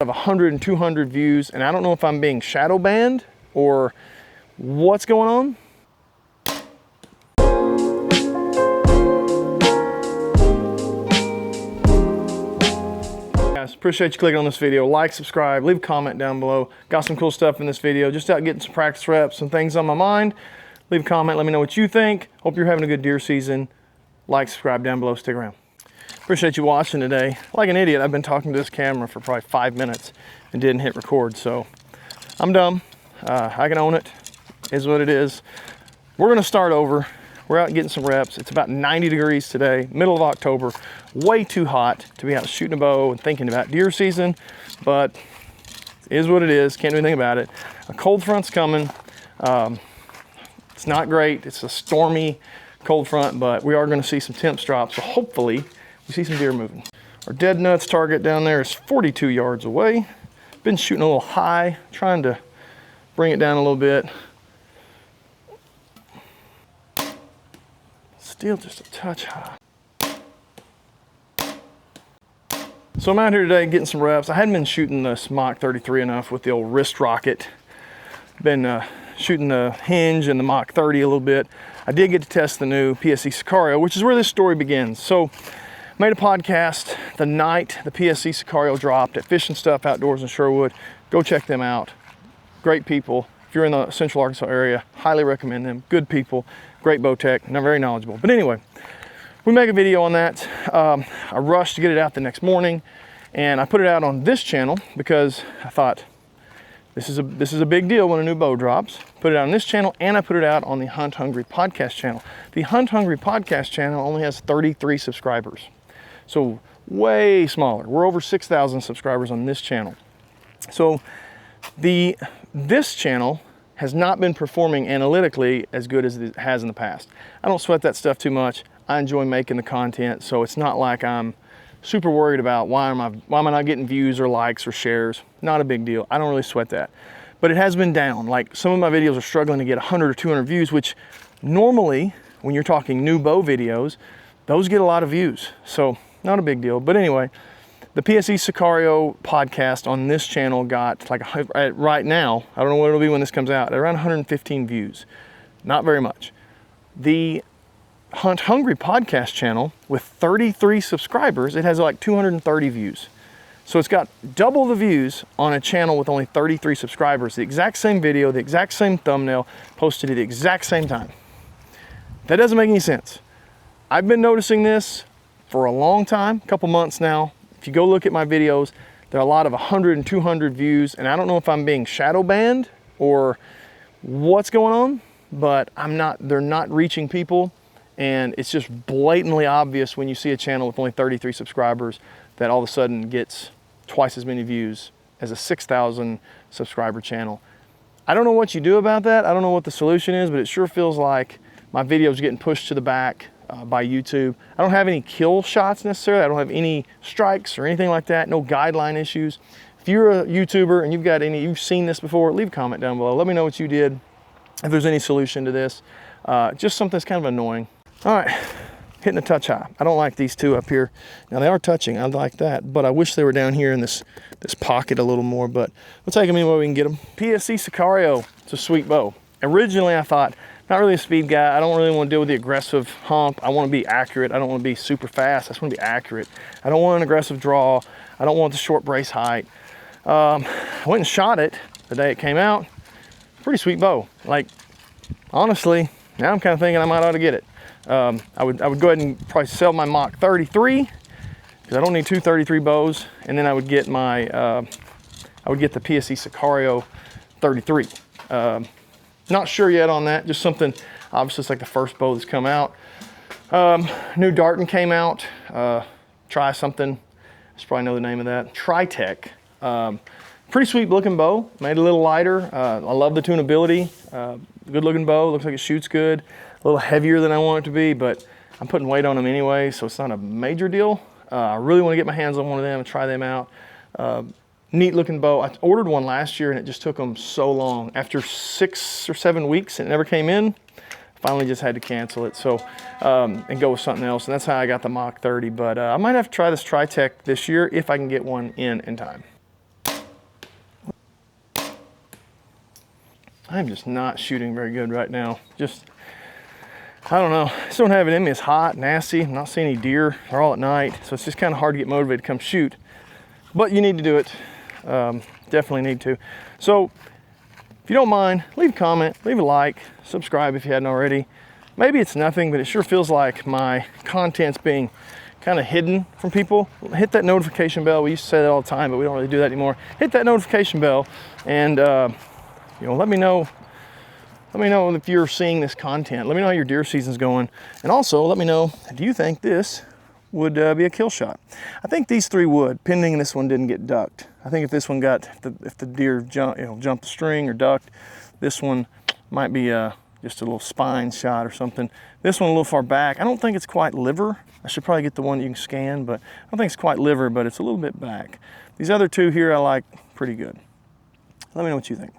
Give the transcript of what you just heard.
of 100 and 200 views, and I don't know if I'm being shadow banned or what's going on. Guys, appreciate you clicking on this video. Like, subscribe, leave a comment down below. Got some cool stuff in this video. Just out getting some practice reps, some things on my mind. Leave a comment, let me know what you think. Hope you're having a good deer season. Like, subscribe down below, stick around. Appreciate you watching today. Like an idiot, I've been talking to this camera for probably 5 minutes and didn't hit record, so I'm dumb. I can own it. Is what it is. We're gonna start over. We're out getting some reps. It's about 90 degrees today, middle of October. Way too hot to be out shooting a bow and thinking about deer season, but it is what it is. Can't do anything about it. A cold front's coming. It's not great. It's a stormy cold front, but we are gonna see some temps drop, so hopefully we see some deer moving. Our dead nuts target down there is 42 yards away. Been shooting a little high, trying to bring it down a little bit. Still just a touch high. So I'm out here today getting some reps. I hadn't been shooting this Mach 33 enough with the old wrist rocket. Been shooting the hinge and the Mach 30 a little bit. I did get to test the new PSE Sicario, which is where this story begins. So made a podcast the night the PSE Sicario dropped at Fish and Stuff Outdoors in Sherwood. Go check them out. Great people. If you're in the Central Arkansas area, highly recommend them. Good people, great bow tech, and they're very knowledgeable. But anyway, we make a video on that. I rushed to get it out the next morning, and I put it out on this channel because I thought this is a big deal when a new bow drops. Put it out on this channel, and I put it out on the Hunt Hungry podcast channel. The Hunt Hungry podcast channel only has 33 subscribers. So way smaller. We're over 6,000 subscribers on this channel. So this channel has not been performing analytically as good as it has in the past. I don't sweat that stuff too much. I enjoy making the content, so it's not like I'm super worried about why am I not getting views or likes or shares. Not a big deal. I don't really sweat that. But it has been down. Like some of my videos are struggling to get 100 or 200 views, which normally when you're talking new bow videos, those get a lot of views. So not a big deal. But anyway, the PSE Sicario podcast on this channel got like right now, I don't know what it'll be when this comes out, around 115 views. Not very much. The Hunt Hungry podcast channel with 33 subscribers, it has like 230 views. So it's got double the views on a channel with only 33 subscribers. The exact same video, the exact same thumbnail, posted at the exact same time. That doesn't make any sense. I've been noticing this for a long time, a couple months now. If you go look at my videos, there are a lot of 100 and 200 views, and I don't know if I'm being shadow banned or what's going on, but they're not reaching people, and it's just blatantly obvious when you see a channel with only 33 subscribers that all of a sudden gets twice as many views as a 6,000 subscriber channel. I don't know what you do about that. I don't know what the solution is, but it sure feels like my videos getting pushed to the back by YouTube. I don't have any kill shots necessarily. I don't have any strikes or anything like that. No guideline issues. If you're a YouTuber and you've seen this before, leave a comment down below. Let me know what you did. If there's any solution to this. Just something that's kind of annoying. All right, hitting a touch high. I don't like these two up here. Now they are touching, I like that, but I wish they were down here in this pocket a little more, but we'll take them anywhere we can get them. PSE Sicario, it's a sweet bow. Originally I thought, not really a speed guy. I don't really want to deal with the aggressive hump. I want to be accurate. I don't want to be super fast. I just want to be accurate. I don't want an aggressive draw. I don't want the short brace height. I went and shot it the day it came out. Pretty sweet bow. Like, honestly, now I'm kind of thinking I might ought to get it. I would go ahead and probably sell my Mach 33 because I don't need two 33 bows, and then I would get my I would get the PSE Sicario 33. Not sure yet on that. Just something. Obviously, it's like the first bow that's come out. New Darton came out. Try something. I should probably know the name of that. TriTech. Pretty sweet looking bow. Made it a little lighter. I love the tunability. Good looking bow. Looks like it shoots good. A little heavier than I want it to be, but I'm putting weight on them anyway, so it's not a major deal. I really want to get my hands on one of them and try them out. Neat looking bow. I ordered one last year and it just took them so long. After 6 or 7 weeks, it never came in. Finally just had to cancel it, so and go with something else, and that's how I got the Mach 30. But I might have to try this TriTech this year if I can get one in time. I'm just not shooting very good right now. Just, I don't know. I just don't have it in me. It's hot, nasty. I'm not seeing any deer. They're all at night. So it's just kind of hard to get motivated to come shoot. But you need to do it. Definitely need to. So if you don't mind, leave a comment, leave a like, subscribe if you hadn't already. Maybe it's nothing, but it sure feels like my content's being kind of hidden from people. Hit that notification bell. We used to say that all the time, but we don't really do that anymore. Hit that notification bell and you know, let me know if you're seeing this content. Let me know how your deer season's going. And also let me know, do you think this would be a kill shot? I think these three would, pending this one didn't get ducked. I think if this one got, if the deer jumped the string or ducked, this one might be just a little spine shot or something. This one a little far back. I don't think it's quite liver. I should probably get the one you can scan, but I don't think it's quite liver, but it's a little bit back. These other two here I like pretty good. Let me know what you think.